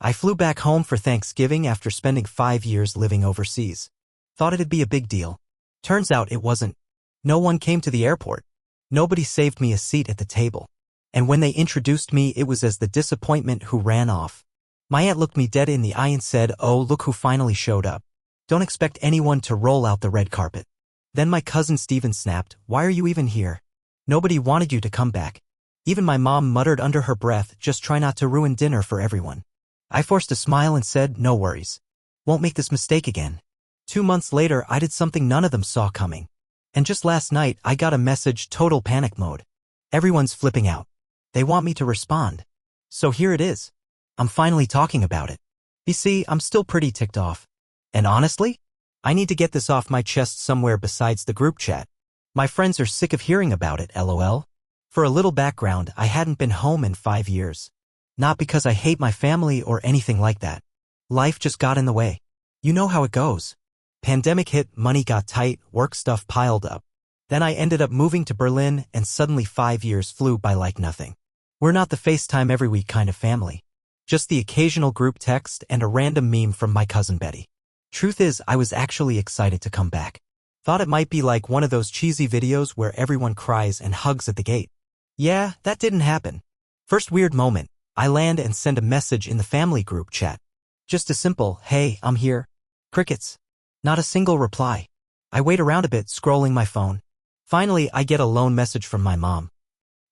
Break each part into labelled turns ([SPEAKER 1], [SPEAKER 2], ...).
[SPEAKER 1] I flew back home for Thanksgiving after spending 5 years living overseas. Thought it'd be a big deal. Turns out it wasn't. No one came to the airport. Nobody saved me a seat at the table. And when they introduced me, it was as the disappointment who ran off. My aunt looked me dead in the eye and said, "Oh, look who finally showed up. Don't expect anyone to roll out the red carpet." Then my cousin Stephen snapped, "Why are you even here? Nobody wanted you to come back." Even my mom muttered under her breath, "Just try not to ruin dinner for everyone." I forced a smile and said, "No worries. Won't make this mistake again." 2 months later, I did something none of them saw coming. And just last night, I got a message, total panic mode. Everyone's flipping out. They want me to respond. So here it is. I'm finally talking about it. You see, I'm still pretty ticked off. And honestly, I need to get this off my chest somewhere besides the group chat. My friends are sick of hearing about it, lol. For a little background, I hadn't been home in 5 years. Not because I hate my family or anything like that. Life just got in the way. You know how it goes. Pandemic hit, money got tight, work stuff piled up. Then I ended up moving to Berlin, and suddenly 5 years flew by like nothing. We're not the FaceTime every week kind of family. Just the occasional group text and a random meme from my cousin Betty. Truth is, I was actually excited to come back. Thought it might be like one of those cheesy videos where everyone cries and hugs at the gate. Yeah, that didn't happen. First weird moment, I land and send a message in the family group chat. Just a simple, "Hey, I'm here." Crickets. Not a single reply. I wait around a bit, scrolling my phone. Finally, I get a lone message from my mom.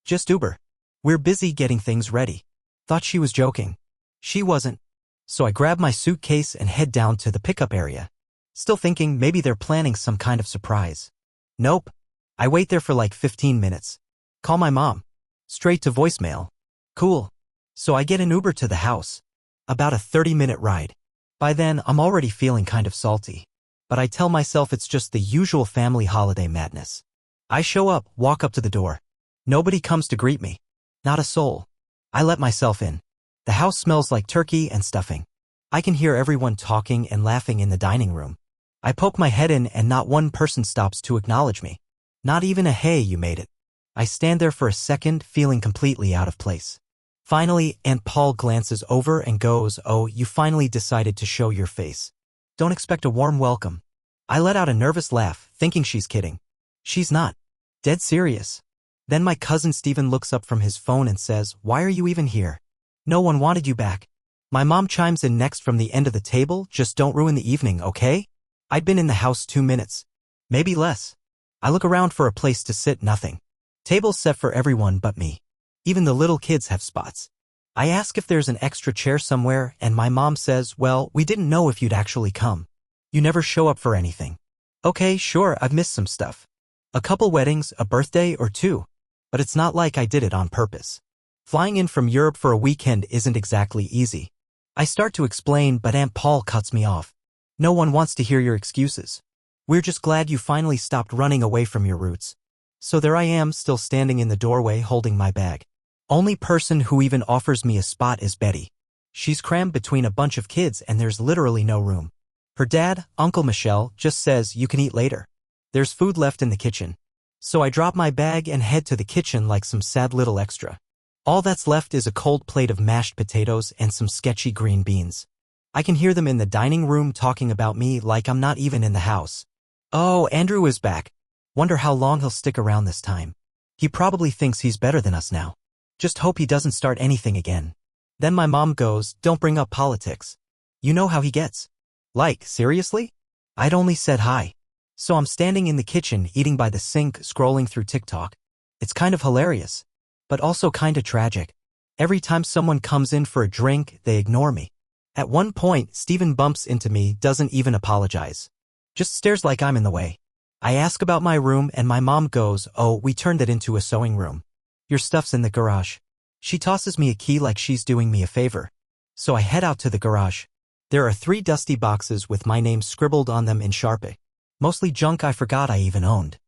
[SPEAKER 1] "Just Uber. We're busy getting things ready." Thought she was joking. She wasn't. So I grab my suitcase and head down to the pickup area. Still thinking maybe they're planning some kind of surprise. Nope. I wait there for like 15 minutes. Call my mom. Straight to voicemail. Cool. So I get an Uber to the house. About a 30-minute ride. By then, I'm already feeling kind of salty. But I tell myself it's just the usual family holiday madness. I show up, walk up to the door. Nobody comes to greet me. Not a soul. I let myself in. The house smells like turkey and stuffing. I can hear everyone talking and laughing in the dining room. I poke my head in and not one person stops to acknowledge me. Not even a "Hey, you made it." I stand there for a second, feeling completely out of place. Finally, Aunt Paul glances over and goes, "Oh, you finally decided to show your face. Don't expect a warm welcome." I let out a nervous laugh, thinking she's kidding. She's not. Dead serious. Then my cousin Stephen looks up from his phone and says, "Why are you even here? No one wanted you back." My mom chimes in next from the end of the table, "Just don't ruin the evening, okay?" I'd been in the house 2 minutes. Maybe less. I look around for a place to sit, nothing. Table set for everyone but me. Even the little kids have spots. I ask if there's an extra chair somewhere, and my mom says, "Well, we didn't know if you'd actually come. You never show up for anything." Okay, sure, I've missed some stuff. A couple weddings, a birthday or two. But it's not like I did it on purpose. Flying in from Europe for a weekend isn't exactly easy. I start to explain, but Aunt Paul cuts me off. "No one wants to hear your excuses. We're just glad you finally stopped running away from your roots." So there I am, still standing in the doorway holding my bag. Only person who even offers me a spot is Betty. She's crammed between a bunch of kids and there's literally no room. Her dad, Uncle Michel, just says, "You can eat later. There's food left in the kitchen." So I drop my bag and head to the kitchen like some sad little extra. All that's left is a cold plate of mashed potatoes and some sketchy green beans. I can hear them in the dining room talking about me like I'm not even in the house. "Oh, Andrew is back. Wonder how long he'll stick around this time. He probably thinks he's better than us now. Just hope he doesn't start anything again." Then my mom goes, "Don't bring up politics. You know how he gets." Like, seriously? I'd only said hi. So I'm standing in the kitchen, eating by the sink, scrolling through TikTok. It's kind of hilarious, but also kinda tragic. Every time someone comes in for a drink, they ignore me. At one point, Steven bumps into me, doesn't even apologize. Just stares like I'm in the way. I ask about my room and my mom goes, "Oh, we turned it into a sewing room. Your stuff's in the garage." She tosses me a key like she's doing me a favor. So I head out to the garage. There are 3 dusty boxes with my name scribbled on them in Sharpie. Mostly junk I forgot I even owned.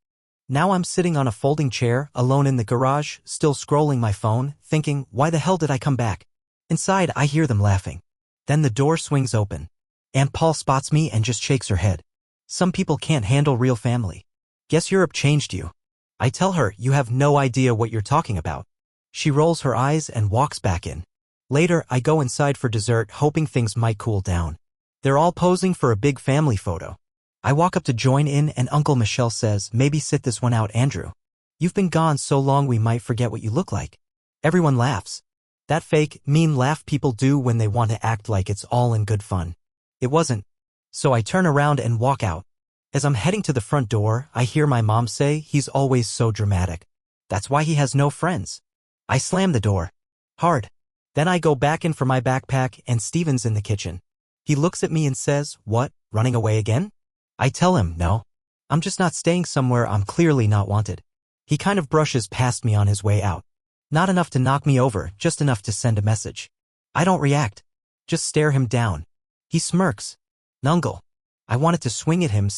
[SPEAKER 1] Now I'm sitting on a folding chair, alone in the garage, still scrolling my phone, thinking, why the hell did I come back? Inside, I hear them laughing. Then the door swings open. Aunt Paul spots me and just shakes her head. "Some people can't handle real family. Guess Europe changed you." I tell her, "You have no idea what you're talking about." She rolls her eyes and walks back in. Later, I go inside for dessert, hoping things might cool down. They're all posing for a big family photo. I walk up to join in and Uncle Michelle says, "Maybe sit this one out, Andrew. You've been gone so long we might forget what you look like." Everyone laughs. That fake, mean laugh people do when they want to act like it's all in good fun. It wasn't. So I turn around and walk out. As I'm heading to the front door, I hear my mom say, "He's always so dramatic. That's why he has no friends." I slam the door. Hard. Then I go back in for my backpack and Steven's in the kitchen. He looks at me and says, "What, running away again?" I tell him, "No. I'm just not staying somewhere I'm clearly not wanted." He kind of brushes past me on his way out. Not enough to knock me over, just enough to send a message. I don't react. Just stare him down. He smirks. "Nungle." I wanted to swing at him,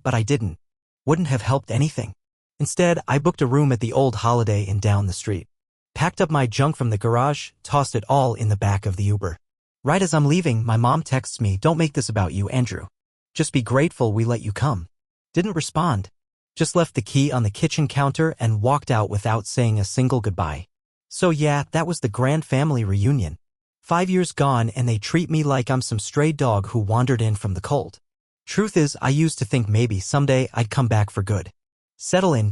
[SPEAKER 1] but I didn't. Wouldn't have helped anything. Instead, I booked a room at the old Holiday Inn down the street. Packed up my junk from the garage, tossed it all in the back of the Uber. Right as I'm leaving, my mom texts me, "Don't make this about you, Andrew. Just be grateful we let you come." Didn't respond. Just left the key on the kitchen counter and walked out without saying a single goodbye. So yeah, that was the grand family reunion. 5 years gone and they treat me like I'm some stray dog who wandered in from the cold. Truth is, I used to think maybe someday I'd come back for good. Settle in,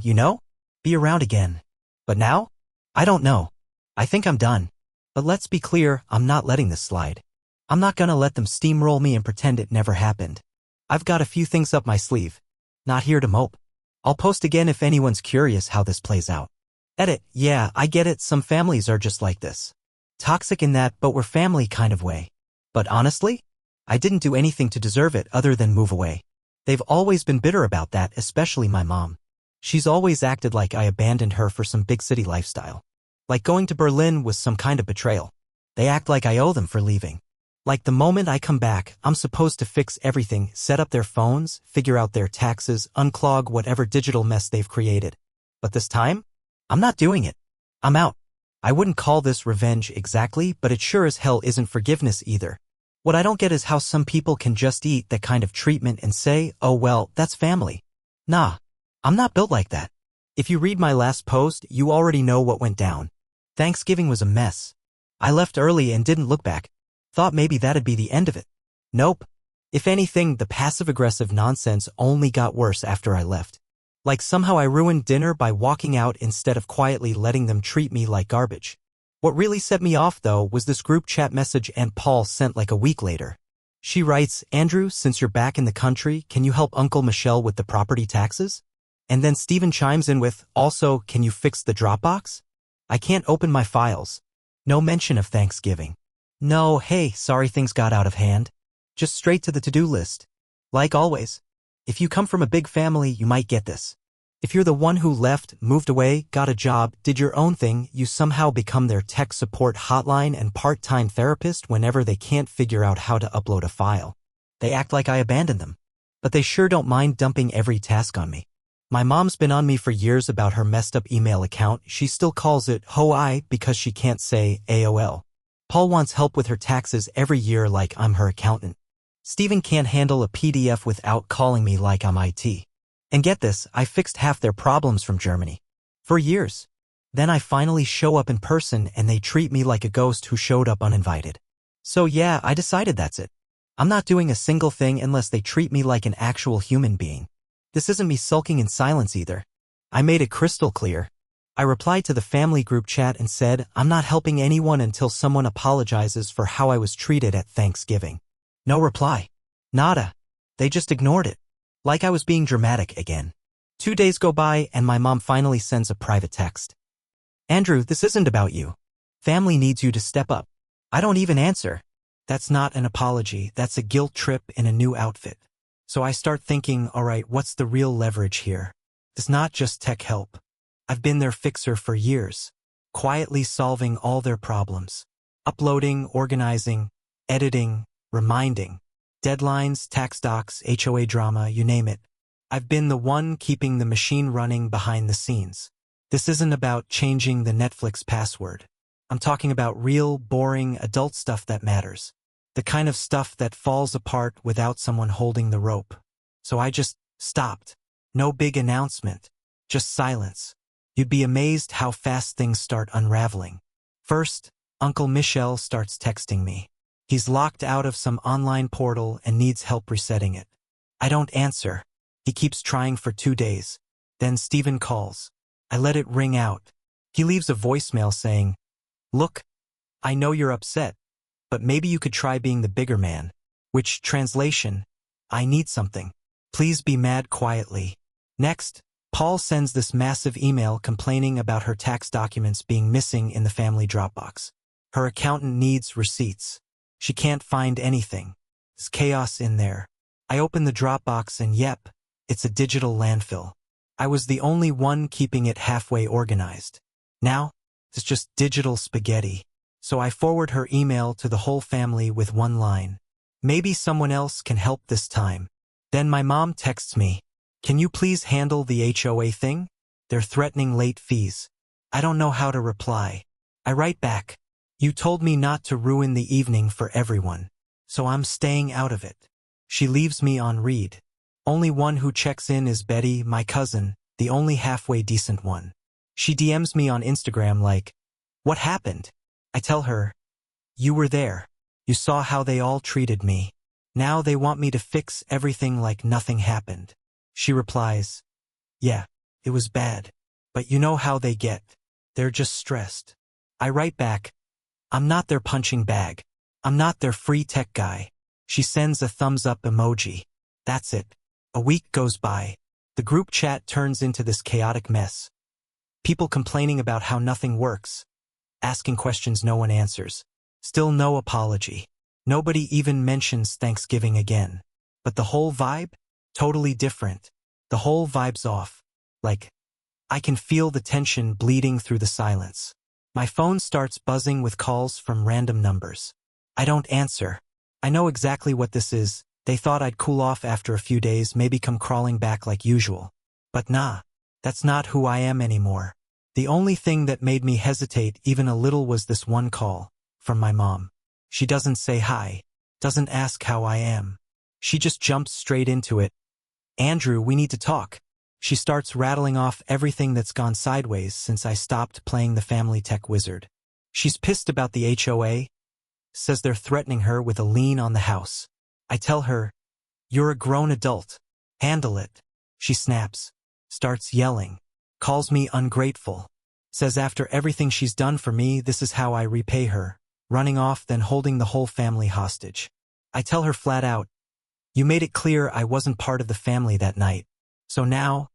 [SPEAKER 1] be around again. But now? I don't know. I think I'm done. But let's be clear, I'm not letting this slide. I'm not gonna let them steamroll me and pretend it never happened. I've got a few things up my sleeve. Not here to mope. I'll post again if anyone's curious how this plays out. Edit, yeah, I get it, some families are just like this. Toxic in that, but we're family kind of way. But honestly, I didn't do anything to deserve it other than move away. They've always been bitter about that, especially my mom. She's always acted like I abandoned her for some big city lifestyle. Like going to Berlin was some kind of betrayal. They act like I owe them for leaving. Like the moment I come back, I'm supposed to fix everything, set up their phones, figure out their taxes, unclog whatever digital mess they've created. But this time, I'm not doing it. I'm out. I wouldn't call this revenge exactly, but it sure as hell isn't forgiveness either. What I don't get is how some people can just eat that kind of treatment and say, "Oh well, that's family." Nah, I'm not built like that. If you read my last post, you already know what went down. Thanksgiving was a mess. I left early and didn't look back. Thought maybe that'd be the end of it. Nope. If anything, the passive-aggressive nonsense only got worse after I left. Like somehow I ruined dinner by walking out instead of quietly letting them treat me like garbage. What really set me off, though, was this group chat message Aunt Paul sent like a week later. She writes, "Andrew, since you're back in the country, can you help Uncle Michelle with the property taxes?" And then Steven chimes in with, "Also, can you fix the Dropbox? I can't open my files." No mention of Thanksgiving. No, hey, sorry things got out of hand. Just straight to the to-do list. Like always. If you come from a big family, you might get this. If you're the one who left, moved away, got a job, did your own thing, you somehow become their tech support hotline and part-time therapist whenever they can't figure out how to upload a file. They act like I abandoned them. But they sure don't mind dumping every task on me. My mom's been on me for years about her messed up email account. She still calls it HOI because she can't say AOL. Paul wants help with her taxes every year like I'm her accountant. Steven can't handle a PDF without calling me like I'm IT. And get this, I fixed half their problems from Germany. For years. Then I finally show up in person and they treat me like a ghost who showed up uninvited. So yeah, I decided that's it. I'm not doing a single thing unless they treat me like an actual human being. This isn't me sulking in silence either. I made it crystal clear. I replied to the family group chat and said, "I'm not helping anyone until someone apologizes for how I was treated at Thanksgiving." No reply. Nada. They just ignored it. Like I was being dramatic again. 2 days go by and my mom finally sends a private text. "Andrew, this isn't about you. Family needs you to step up." I don't even answer. That's not an apology, that's a guilt trip in a new outfit. So I start thinking, alright, what's the real leverage here? It's not just tech help. I've been their fixer for years, quietly solving all their problems. Uploading, organizing, editing, reminding. Deadlines, tax docs, HOA drama, you name it. I've been the one keeping the machine running behind the scenes. This isn't about changing the Netflix password. I'm talking about real, boring, adult stuff that matters. The kind of stuff that falls apart without someone holding the rope. So I just stopped. No big announcement. Just silence. You'd be amazed how fast things start unraveling. First, Uncle Michel starts texting me. He's locked out of some online portal and needs help resetting it. I don't answer. He keeps trying for 2 days. Then Steven calls. I let it ring out. He leaves a voicemail saying, "Look, I know you're upset, but maybe you could try being the bigger man." Which, translation, I need something. Please be mad quietly. Next, Paul sends this massive email complaining about her tax documents being missing in the family Dropbox. Her accountant needs receipts. She can't find anything. There's chaos in there. I open the Dropbox and yep, it's a digital landfill. I was the only one keeping it halfway organized. Now, it's just digital spaghetti. So I forward her email to the whole family with one line. Maybe someone else can help this time. Then my mom texts me, "Can you please handle the HOA thing? They're threatening late fees." I don't know how to reply. I write back, "You told me not to ruin the evening for everyone, so I'm staying out of it." She leaves me on read. Only one who checks in is Betty, my cousin, the only halfway decent one. She DMs me on Instagram like, "What happened?" I tell her, "You were there. You saw how they all treated me. Now they want me to fix everything like nothing happened." She replies, "Yeah, it was bad. But you know how they get. They're just stressed." I write back, "I'm not their punching bag. I'm not their free tech guy." She sends a thumbs up emoji. That's it. A week goes by. The group chat turns into this chaotic mess. People complaining about how nothing works. Asking questions no one answers. Still no apology. Nobody even mentions Thanksgiving again. But the whole vibe? Totally different. The whole vibe's off. Like, I can feel the tension bleeding through the silence. My phone starts buzzing with calls from random numbers. I don't answer. I know exactly what this is. They thought I'd cool off after a few days, maybe come crawling back like usual. But nah, that's not who I am anymore. The only thing that made me hesitate even a little was this one call, from my mom. She doesn't say hi, doesn't ask how I am. She just jumps straight into it. "Andrew, we need to talk." She starts rattling off everything that's gone sideways since I stopped playing the family tech wizard. She's pissed about the HOA, says they're threatening her with a lien on the house. I tell her, "You're a grown adult. Handle it." She snaps, starts yelling, calls me ungrateful, says after everything she's done for me, this is how I repay her, running off then holding the whole family hostage. I tell her flat out, "You made it clear I wasn't part of the family that night. So now,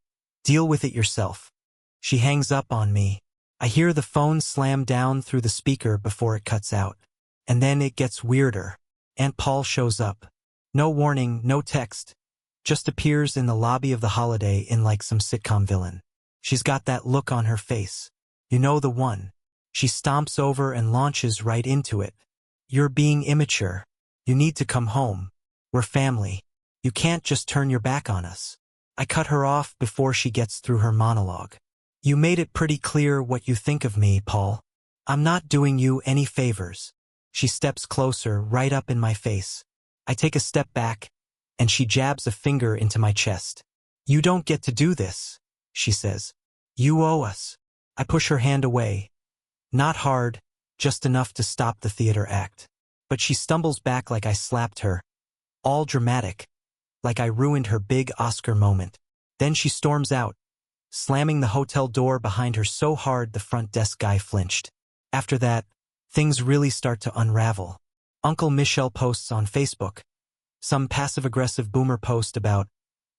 [SPEAKER 1] deal with it yourself." She hangs up on me. I hear the phone slam down through the speaker before it cuts out. And then it gets weirder. Aunt Paul shows up. No warning, no text. Just appears in the lobby of the Holiday in like some sitcom villain. She's got that look on her face. You know the one. She stomps over and launches right into it. "You're being immature. You need to come home. We're family. You can't just turn your back on us." I cut her off before she gets through her monologue. "You made it pretty clear what you think of me, Paul. I'm not doing you any favors." She steps closer, right up in my face. I take a step back, and she jabs a finger into my chest. "You don't get to do this," she says. "You owe us." I push her hand away. Not hard, just enough to stop the theater act. But she stumbles back like I slapped her. All dramatic, like I ruined her big Oscar moment. Then she storms out, slamming the hotel door behind her so hard the front desk guy flinched. After that, things really start to unravel. Uncle Michel posts on Facebook. Some passive-aggressive boomer post about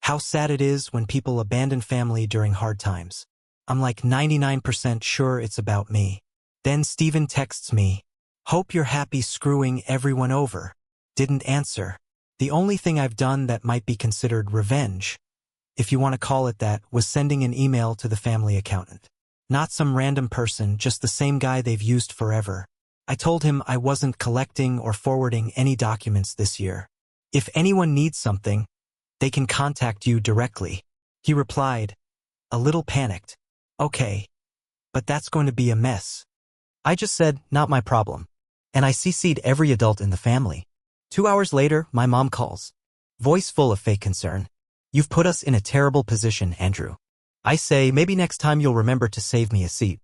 [SPEAKER 1] how sad it is when people abandon family during hard times. I'm like 99% sure it's about me. Then Steven texts me, "Hope you're happy screwing everyone over." Didn't answer. The only thing I've done that might be considered revenge, if you want to call it that, was sending an email to the family accountant. Not some random person, just the same guy they've used forever. I told him I wasn't collecting or forwarding any documents this year. If anyone needs something, they can contact you directly. He replied, a little panicked, "Okay, but that's going to be a mess." I just said, "Not my problem." And I CC'd every adult in the family. 2 hours later, my mom calls. Voice full of fake concern. "You've put us in a terrible position, Andrew." I say, "Maybe next time you'll remember to save me a seat."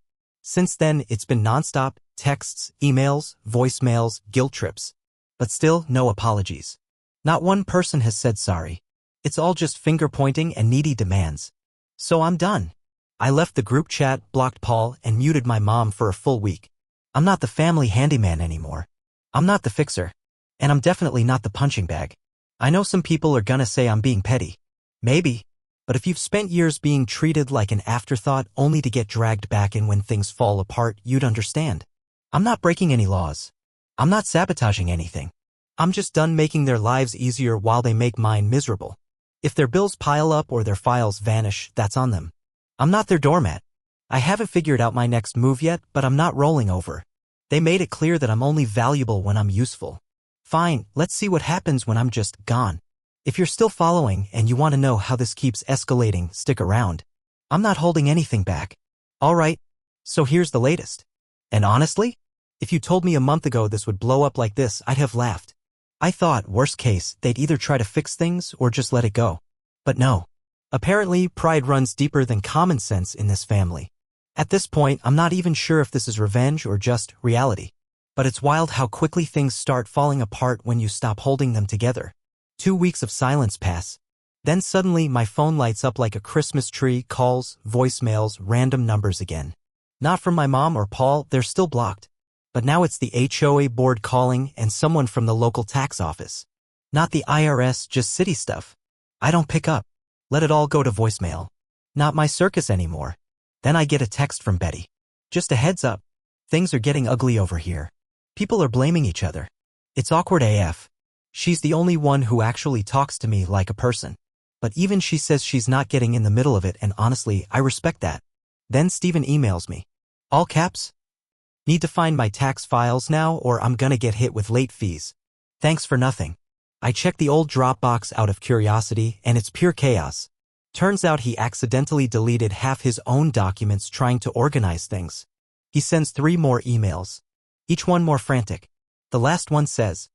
[SPEAKER 1] Since then, it's been nonstop, texts, emails, voicemails, guilt trips. But still, no apologies. Not one person has said sorry. It's all just finger-pointing and needy demands. So I'm done. I left the group chat, blocked Paul, and muted my mom for a full week. I'm not the family handyman anymore. I'm not the fixer. And I'm definitely not the punching bag. I know some people are gonna say I'm being petty. Maybe. But if you've spent years being treated like an afterthought only to get dragged back in when things fall apart, you'd understand. I'm not breaking any laws. I'm not sabotaging anything. I'm just done making their lives easier while they make mine miserable. If their bills pile up or their files vanish, that's on them. I'm not their doormat. I haven't figured out my next move yet, but I'm not rolling over. They made it clear that I'm only valuable when I'm useful. Fine, let's see what happens when I'm just gone. If you're still following and you want to know how this keeps escalating, stick around. I'm not holding anything back. Alright, so here's the latest. And honestly, if you told me a month ago this would blow up like this, I'd have laughed. I thought, worst case, they'd either try to fix things or just let it go. But no. Apparently, pride runs deeper than common sense in this family. At this point, I'm not even sure if this is revenge or just reality. But it's wild how quickly things start falling apart when you stop holding them together. 2 weeks of silence pass. Then suddenly my phone lights up like a Christmas tree, calls, voicemails, random numbers again. Not from my mom or Paul, they're still blocked. But now it's the HOA board calling and someone from the local tax office. Not the IRS, just city stuff. I don't pick up. Let it all go to voicemail. Not my circus anymore. Then I get a text from Betty. Just a heads up. Things are getting ugly over here. People are blaming each other. It's awkward AF. She's the only one who actually talks to me like a person. But even she says she's not getting in the middle of it, and honestly, I respect that. Then Steven emails me. All caps? Need to find my tax files now or I'm gonna get hit with late fees. Thanks for nothing. I checked the old Dropbox out of curiosity and it's pure chaos. Turns out he accidentally deleted half his own documents trying to organize things. He sends 3 more emails. Each one more frantic. The last one says,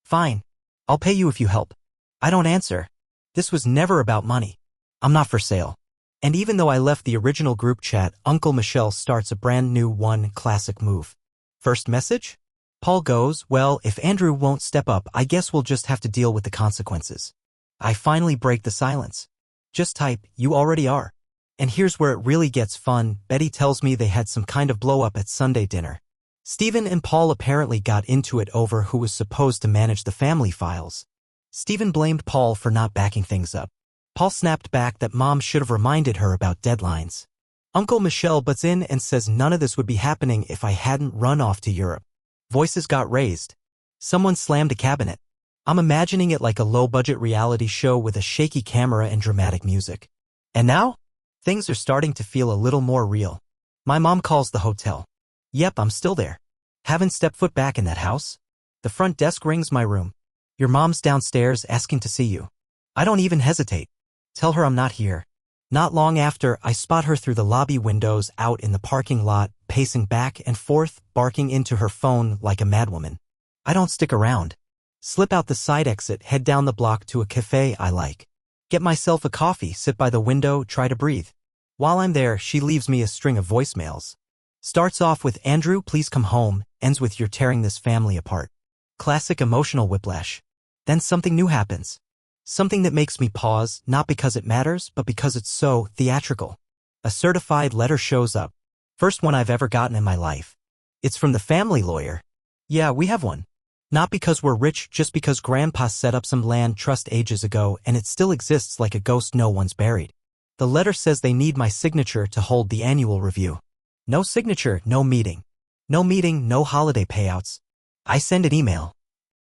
[SPEAKER 1] "Fine. I'll pay you if you help." I don't answer. This was never about money. I'm not for sale. And even though I left the original group chat, Uncle Michelle starts a brand new one classic move. First message? Paul goes, "Well, if Andrew won't step up, I guess we'll just have to deal with the consequences." I finally break the silence. Just type, "You already are." And here's where it really gets fun. Betty tells me they had some kind of blow up at Sunday dinner. Steven and Paul apparently got into it over who was supposed to manage the family files. Steven blamed Paul for not backing things up. Paul snapped back that Mom should have reminded her about deadlines. Uncle Michelle butts in and says none of this would be happening if I hadn't run off to Europe. Voices got raised. Someone slammed a cabinet. I'm imagining it like a low-budget reality show with a shaky camera and dramatic music. And now? Things are starting to feel a little more real. My mom calls the hotel. Yep, I'm still there. Haven't stepped foot back in that house. The front desk rings my room. "Your mom's downstairs asking to see you." I don't even hesitate. Tell her I'm not here. Not long after, I spot her through the lobby windows out in the parking lot, pacing back and forth, barking into her phone like a madwoman. I don't stick around. Slip out the side exit, head down the block to a cafe I like. Get myself a coffee, sit by the window, try to breathe. While I'm there, she leaves me a string of voicemails. Starts off with, "Andrew, please come home," ends with, "You're tearing this family apart." Classic emotional whiplash. Then something new happens. Something that makes me pause, not because it matters, but because it's so theatrical. A certified letter shows up. First one I've ever gotten in my life. It's from the family lawyer. Yeah, we have one. Not because we're rich, just because Grandpa set up some land trust ages ago and it still exists like a ghost no one's buried. The letter says they need my signature to hold the annual review. No signature, no meeting. No meeting, no holiday payouts. I send an email.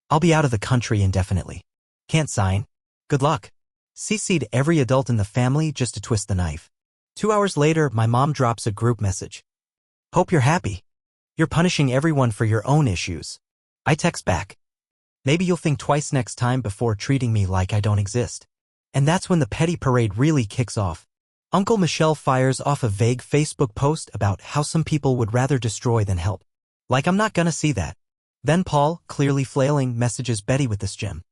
[SPEAKER 1] "I'll be out of the country indefinitely. Can't sign. Good luck." CC'd every adult in the family just to twist the knife. 2 hours later, my mom drops a group message. "Hope you're happy. You're punishing everyone for your own issues." I text back. "Maybe you'll think twice next time before treating me like I don't exist." And that's when the petty parade really kicks off. Uncle Michelle fires off a vague Facebook post about how some people would rather destroy than help. Like I'm not gonna see that. Then Paul, clearly flailing, messages Betty with this gem.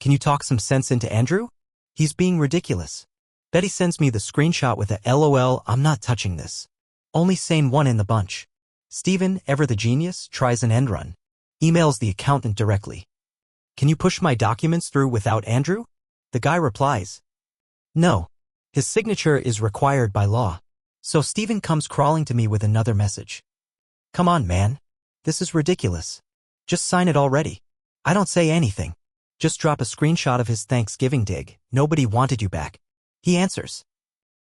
[SPEAKER 1] "Can you talk some sense into Andrew? He's being ridiculous." Betty sends me the screenshot with a "LOL, I'm not touching this." Only sane one in the bunch. Steven, ever the genius, tries an end run. Emails the accountant directly. Can you push my documents through without Andrew? The guy replies. No. His signature is required by law. So Steven comes crawling to me with another message. Come on, man. This is ridiculous. Just sign it already. I don't say anything. Just drop a screenshot of his Thanksgiving dig. Nobody wanted you back. He answers.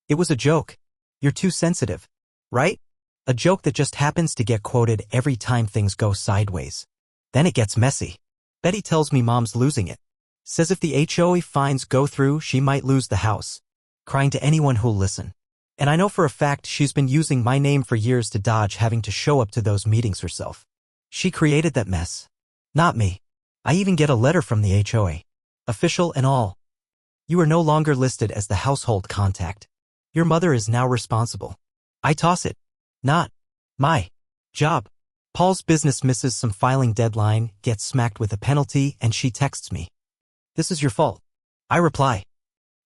[SPEAKER 1] It was a joke. You're too sensitive. Right? A joke that just happens to get quoted every time things go sideways. Then it gets messy. Betty tells me mom's losing it. Says if the HOA fines go through, she might lose the house. Crying to anyone who'll listen. And I know for a fact she's been using my name for years to dodge having to show up to those meetings herself. She created that mess. Not me. I even get a letter from the HOA. Official and all. You are no longer listed as the household contact. Your mother is now responsible. I toss it. Not my job. Paul's business misses some filing deadline, gets smacked with a penalty, and she texts me. This is your fault. I reply.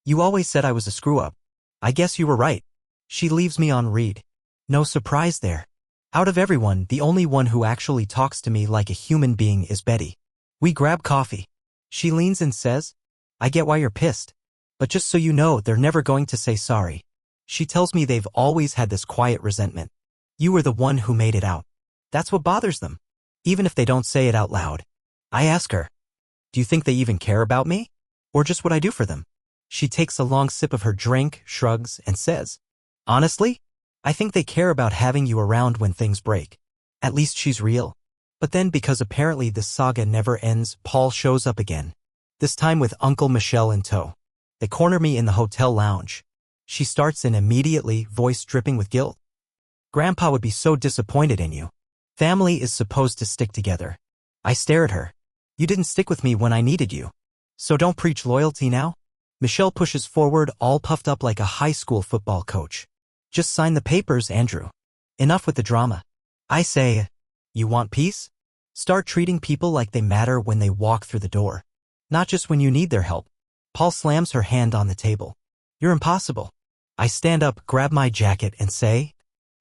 [SPEAKER 1] You always said I was a screw-up. I guess you were right. She leaves me on read. No surprise there. Out of everyone, the only one who actually talks to me like a human being is Betty. We grab coffee. She leans and says, I get why you're pissed. But just so you know, they're never going to say sorry. She tells me they've always had this quiet resentment. You were the one who made it out. That's what bothers them. Even if they don't say it out loud. I ask her, do you think they even care about me? Or just what I do for them? She takes a long sip of her drink, shrugs, and says, honestly, I think they care about having you around when things break. At least she's real. But then because apparently this saga never ends, Paul shows up again. This time with Uncle Michelle in tow. They corner me in the hotel lounge. She starts in immediately, voice dripping with guilt. Grandpa would be so disappointed in you. Family is supposed to stick together. I stare at her. You didn't stick with me when I needed you. So don't preach loyalty now? Michelle pushes forward, all puffed up like a high school football coach. Just sign the papers, Andrew. Enough with the drama. I say, you want peace? Start treating people like they matter when they walk through the door. Not just when you need their help. Paul slams her hand on the table. You're impossible. I stand up, grab my jacket, and say,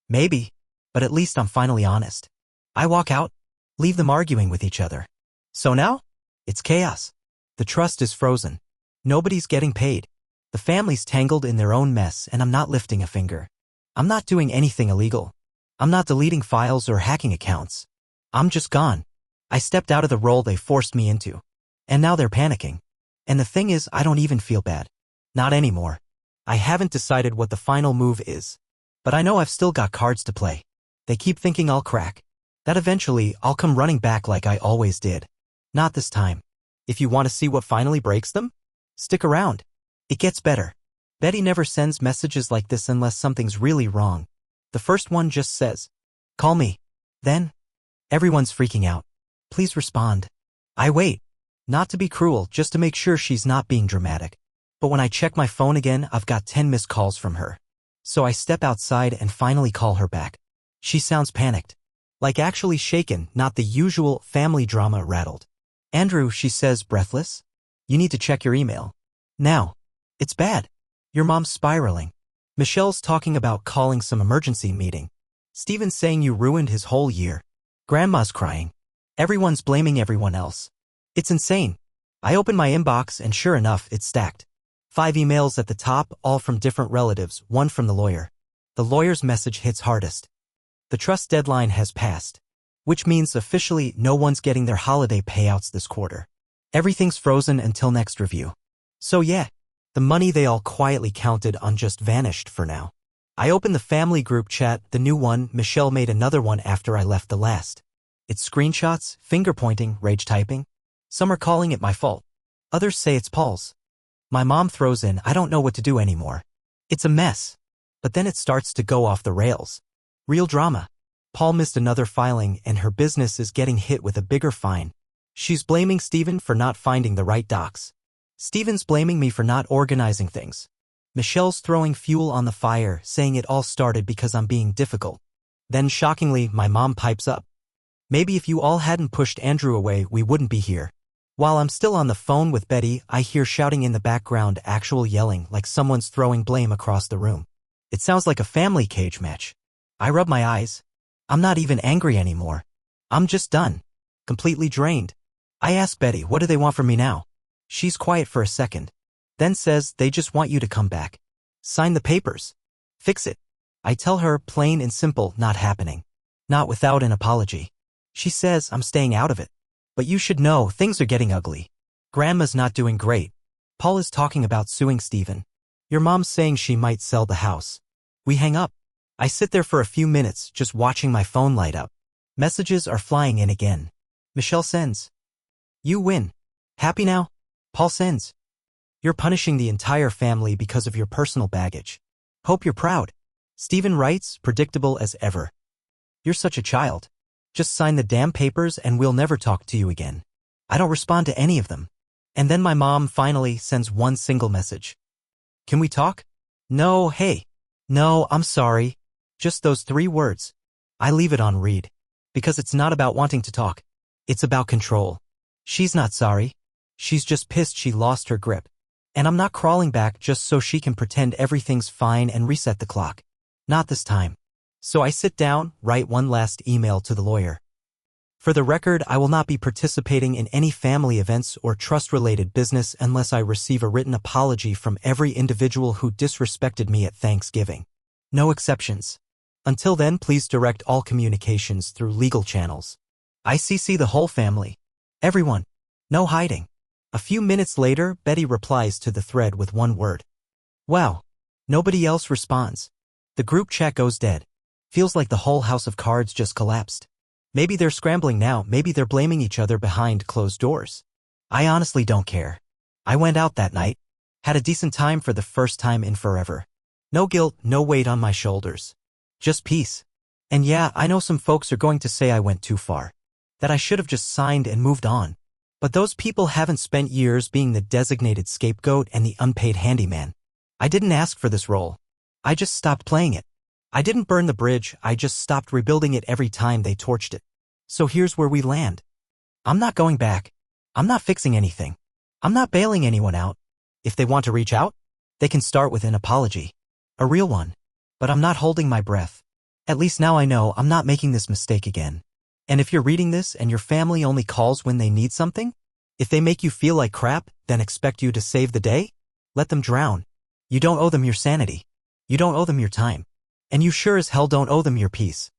[SPEAKER 1] maybe, but at least I'm finally honest. I walk out, leave them arguing with each other. So now? It's chaos. The trust is frozen. Nobody's getting paid. The family's tangled in their own mess, and I'm not lifting a finger. I'm not doing anything illegal. I'm not deleting files or hacking accounts. I'm just gone. I stepped out of the role they forced me into. And now they're panicking. And the thing is, I don't even feel bad. Not anymore. I haven't decided what the final move is. But I know I've still got cards to play. They keep thinking I'll crack. That eventually, I'll come running back like I always did. Not this time. If you want to see what finally breaks them, stick around. It gets better. Betty never sends messages like this unless something's really wrong. The first one just says, call me. Then, everyone's freaking out. Please respond. I wait. Not to be cruel, just to make sure she's not being dramatic. But when I check my phone again, I've got 10 missed calls from her. So I step outside and finally call her back. She sounds panicked. Like actually shaken, not the usual family drama rattled. Andrew, she says, breathless. You need to check your email. Now. It's bad. Your mom's spiraling. Michelle's talking about calling some emergency meeting. Steven's saying you ruined his whole year. Grandma's crying. Everyone's blaming everyone else. It's insane. I open my inbox and sure enough, it's stacked. 5 emails at the top, all from different relatives, one from the lawyer. The lawyer's message hits hardest. The trust deadline has passed. Which means officially no one's getting their holiday payouts this quarter. Everything's frozen until next review. So yeah, the money they all quietly counted on just vanished for now. I open the family group chat, the new one. Michelle made another one after I left the last. It's screenshots, finger-pointing, rage typing. Some are calling it my fault. Others say it's Paul's. My mom throws in, I don't know what to do anymore. It's a mess. But then it starts to go off the rails. Real drama. Paul missed another filing and her business is getting hit with a bigger fine. She's blaming Steven for not finding the right docs. Steven's blaming me for not organizing things. Michelle's throwing fuel on the fire, saying it all started because I'm being difficult. Then shockingly, my mom pipes up. Maybe if you all hadn't pushed Andrew away, we wouldn't be here. While I'm still on the phone with Betty, I hear shouting in the background, actual yelling like someone's throwing blame across the room. It sounds like a family cage match. I rub my eyes. I'm not even angry anymore. I'm just done. Completely drained. I ask Betty, what do they want from me now? She's quiet for a second. Then says they just want you to come back. Sign the papers. Fix it. I tell her, plain and simple, not happening. Not without an apology. She says I'm staying out of it. But you should know, things are getting ugly. Grandma's not doing great. Paul is talking about suing Stephen. Your mom's saying she might sell the house. We hang up. I sit there for a few minutes, just watching my phone light up. Messages are flying in again. Michelle sends. You win. Happy now? Paul sends. You're punishing the entire family because of your personal baggage. Hope you're proud. Stephen writes, predictable as ever. You're such a child. Just sign the damn papers and we'll never talk to you again. I don't respond to any of them. And then my mom finally sends one single message. Can we talk? No, hey. No, I'm sorry. Just those 3 words. I leave it on read. Because it's not about wanting to talk. It's about control. She's not sorry. She's just pissed she lost her grip. And I'm not crawling back just so she can pretend everything's fine and reset the clock. Not this time. So I sit down, write one last email to the lawyer. For the record, I will not be participating in any family events or trust-related business unless I receive a written apology from every individual who disrespected me at Thanksgiving. No exceptions. Until then, please direct all communications through legal channels. I CC the whole family. Everyone. No hiding. A few minutes later, Betty replies to the thread with one word. Wow. Nobody else responds. The group chat goes dead. Feels like the whole house of cards just collapsed. Maybe they're scrambling now, maybe they're blaming each other behind closed doors. I honestly don't care. I went out that night. Had a decent time for the first time in forever. No guilt, no weight on my shoulders. Just peace. And yeah, I know some folks are going to say I went too far. That I should have just signed and moved on. But those people haven't spent years being the designated scapegoat and the unpaid handyman. I didn't ask for this role. I just stopped playing it. I didn't burn the bridge, I just stopped rebuilding it every time they torched it. So here's where we land. I'm not going back. I'm not fixing anything. I'm not bailing anyone out. If they want to reach out, they can start with an apology. A real one. But I'm not holding my breath. At least now I know I'm not making this mistake again. And if you're reading this and your family only calls when they need something, if they make you feel like crap, then expect you to save the day, let them drown. You don't owe them your sanity. You don't owe them your time. And you sure as hell don't owe them your peace.